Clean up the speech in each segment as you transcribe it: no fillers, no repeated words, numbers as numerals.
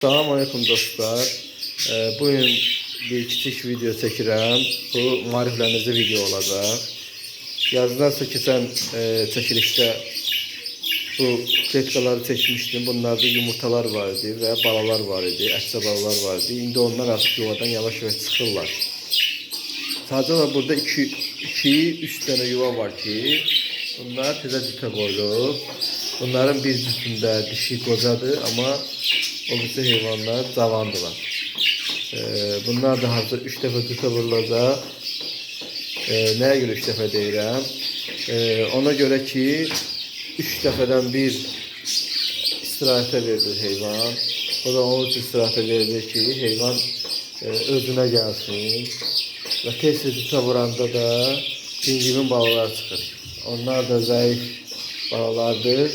Salam aleyküm dostlar. Bugün bir kiçik video çəkirəm. Bu maarifləndirici video olacaq. Yazılarsa keçən çəkilişdə bu kletkaları çəkmişdim. Bunlarda yumurtalar var idi və balalar var idi, ətçə balalar var idi. İndi onlar artıq yuvadan yavaş-yavaş çıxırlar. Sadəcə burada 2-3 dənə yuva var ki, bunlar təzə cütə qoyulub. Bunların bir cütündə dişi qocadır, amma o bütün heyvanlar cavandılar. Bunlar da hazır 3 dəfə cütə vurulacaq. Nəyə görə 3 dəfə deyirəm? Ona görə ki 3 dəfədən bir istirahətə verilir heyvan. O da onun üçün istirahətə verilir ki heyvan özünə gəlsin. Və tez-tez cütə vuranda da pingvin balalar çıxır. Onlar da zəif balalardır.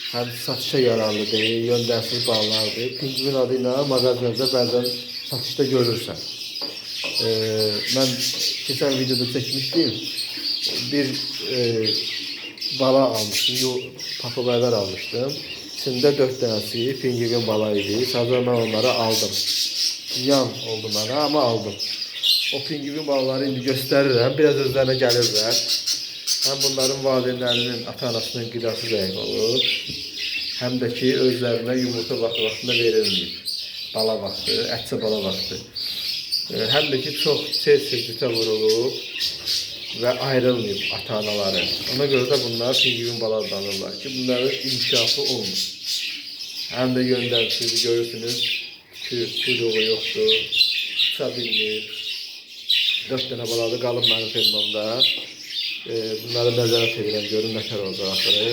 Həm satışa yararlı deyil, yöndənsiz balalardır. Pingvin adıyla mağazalarda bəzən satışda görürsən. Mən keçən videoda çəkmişdim. Bir bala almışdım, papaqaylar almışdım. İçində 4 dənəsi pingvin bala idi. Sadəcə mən onları aldım. Ziyan oldu mənə, amma aldım. O pingvin balaları indi göstərirəm. Biraz özlərinə gəlirlər. Həm bunların valideynlərinin, ata-anasının qidası zəif olur. Həm də ki, özlərinə yumurta vaxtında verilməyib. Bala vaxtı, ətçə bala vaxtı. Həm də ki, çox tez-tez cütə vurulub və ayrılmayıb ata-anaları. Ona görə də bunlar pingvin bala adlanırlar ki, bunların inkişafı olmur. Həm də yöndənsiz, görürsünüz ki, kuyruğu yoxdur, uça bilmir. 4 dənə baladır qalıb mənim fermamda. Bunları nəzarət edirəm, görün nətər olacaq axırı.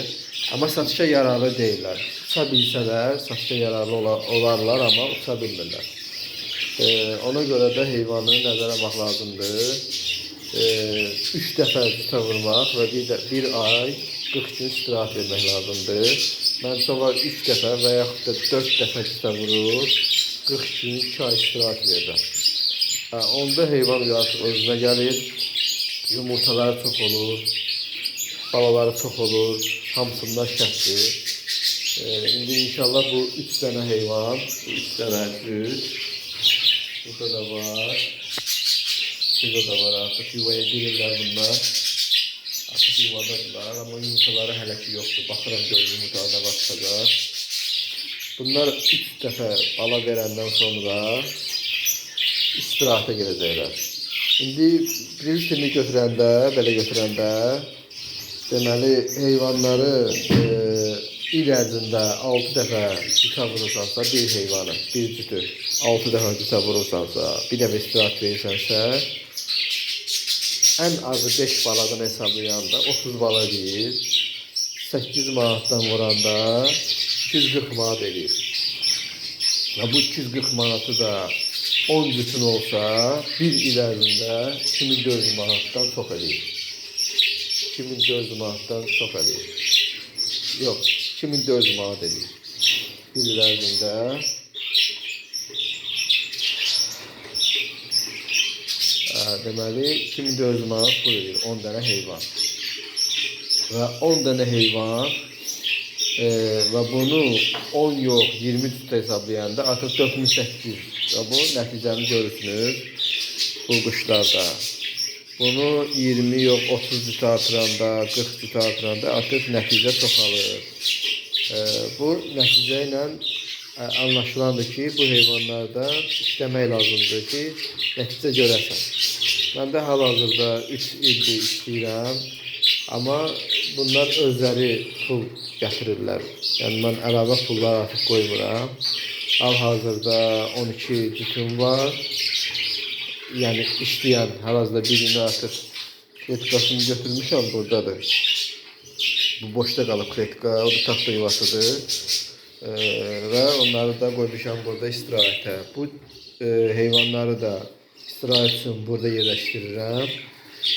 Amma satışa yararlı deyirlər. Uça bilsələr, satışa yararlı olarlar, amma uça bilmirlər. Ona görə də heyvanı nəzərə almaq lazımdır. 3 dəfə cütə vurmaq və bir ay 40 gün istirahət vermək lazımdır. Mən sonra 3 dəfə və yaxud da 4 dəfə cütə vurur, 40 gün 2 ay istirahət verirəm. Onda heyvan artıq özünə gəlir. Yumurtaları çox olur, balaları çox olur, hamısından şərtdir. İndi inşallah bu 3 dənə heyvan, 3 dənə cüt, burada da var, artıq yuvaya girirlər bunlar. Artıq yuvadadırlar, amma yumurtaları hələ ki yoxdur. Baxıram görün yumurtalarına baxacaq. Bunlar 3 dəfə bala verəndən sonra istirahətə gedəcəklər. İndi bir kimi götürəndə, belə götürəndə, deməli heyvanları il ərzində 6 dəfə cütə vurursansa, bir heyvanı, bir cütü 6 dəfə cütə vurursansa, bir dəfə istirahət verirsənsə, ən azı 5 baladan hesablayanda 30 bala deyir, 8 manatdan vuranda 240 manat edir. Və bu 240 manatı da 10 cütün olsa, bir il ərzində 2400 manatdan çox edir. 2400 manatdan çox edir. Yox, 2400 manat edir. Bir il ərzində. Deməli, 2400 manat bu edir, 10 dənə heyvan. Və 10 dənə heyvan və bunu 10 yox, 20 cütə hesablayanda artıq 4800. Və bu nəticəni görürsünüz bu quşlarda. Bunu 20 yox 30 cütə artıranda, 40 cütə artıranda artıq nəticə çoxalır. Bu nəticə ilə anlaşılandır ki, bu heyvanlarda işləmək lazımdır ki, nəticə görəsən. Mən də hal-hazırda 3 ildir işləyirəm, amma bunlar özləri pul gətirirlər. Yəni mən əlavə pullar artıq qoymuram. Hal-hazırda 12 cütüm var. Yəni işləyən, hal-hazırda birini artıq kletkasını götürmüşəm, buradadır. Bu boşda qalıb kletka, o da taxta yuvasıdır. Və onları da qoymuşam burada istirahətə. Bu heyvanları da istirahət üçün burada yerləşdirirəm.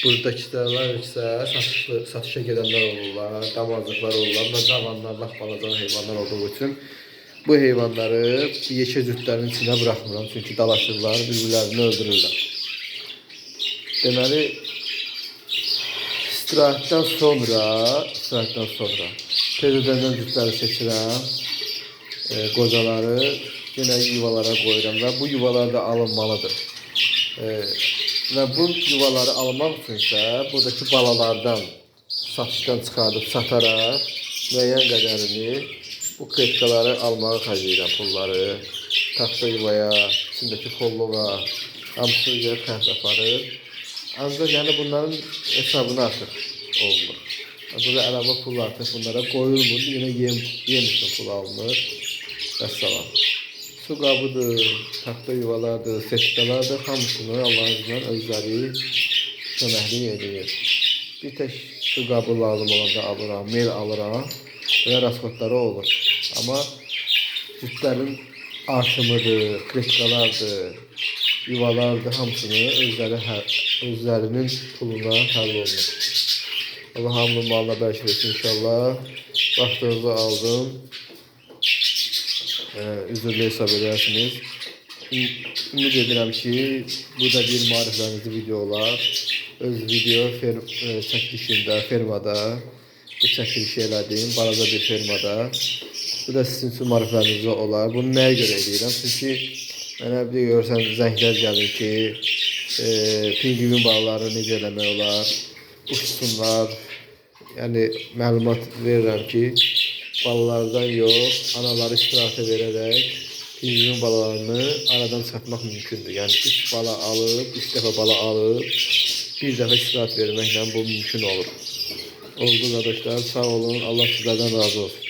Buradakılar isə satışa gedənlər olurlar, damazlıqlar olurlar, cavanlar, laf balacan heyvanlar olduğu üçün bu heyvanları yekə cütlərin içinə bıraxmıram, çünki dalaşırlar, bir-birlərini öldürürlər. Deməli, istirahətdən sonra təzədən cütləri seçirəm, qocaları yenə yuvalara qoyuram və bu yuvalar da alınmalıdır. Və bu yuvaları almaq üçünsə buradakı balalardan satışdan çıxardıb sataraq müəyyən qədərini bu kletkaları almağa xərcləyirəm pulları. Taxta yuvaya, içindəki kolluğa, hamısı üzrə xərc aparır. Ancaq yəni bunların hesabına artıq olunur. Burada əlavə pul artıq bunlara qoyulmur. Yenə yem üçün pul alınır. Vəssalam. Su qabıdır, taxta yuvalardır, setkalardır. Hamısını Allah'ın izniyle özləri köməklik edir. Bir tək su qabı lazım olanda alıram, mel alıram və rasxodları olur. Amma cütlərin artımıdır, kletkalardır, yuvalardır, hamısını özlərinin puluna həll olunur. Allah hamının malına bərk versin inşallah. Vaxtınızı aldım. Üzrlü hesab edersiniz. Ümid edirəm ki, bu da bir marifləndici video olar. Öz video çəkilişində, fermada bu çəkilişi elədim, balaca bir fermada. Bu da sizin üçün marifləndici olar. Bunu nəyə görə edirəm? Çünki mənə bir görsən zənglər gəlir ki, pingvin balaları necə eləmək olar, uçsunlar. Yəni məlumat verirəm ki, balalardan yox, anaları istirahətə verərək pingvin balalarını aradan çıxartmaq mümkündür. Yəni 3 bala alıb, 3 dəfə bala alıb, bir dəfə istirahət verməklə bu mümkün olur. Oldu qardaşlar, sağ olun, Allah sizlərdən razı olsun.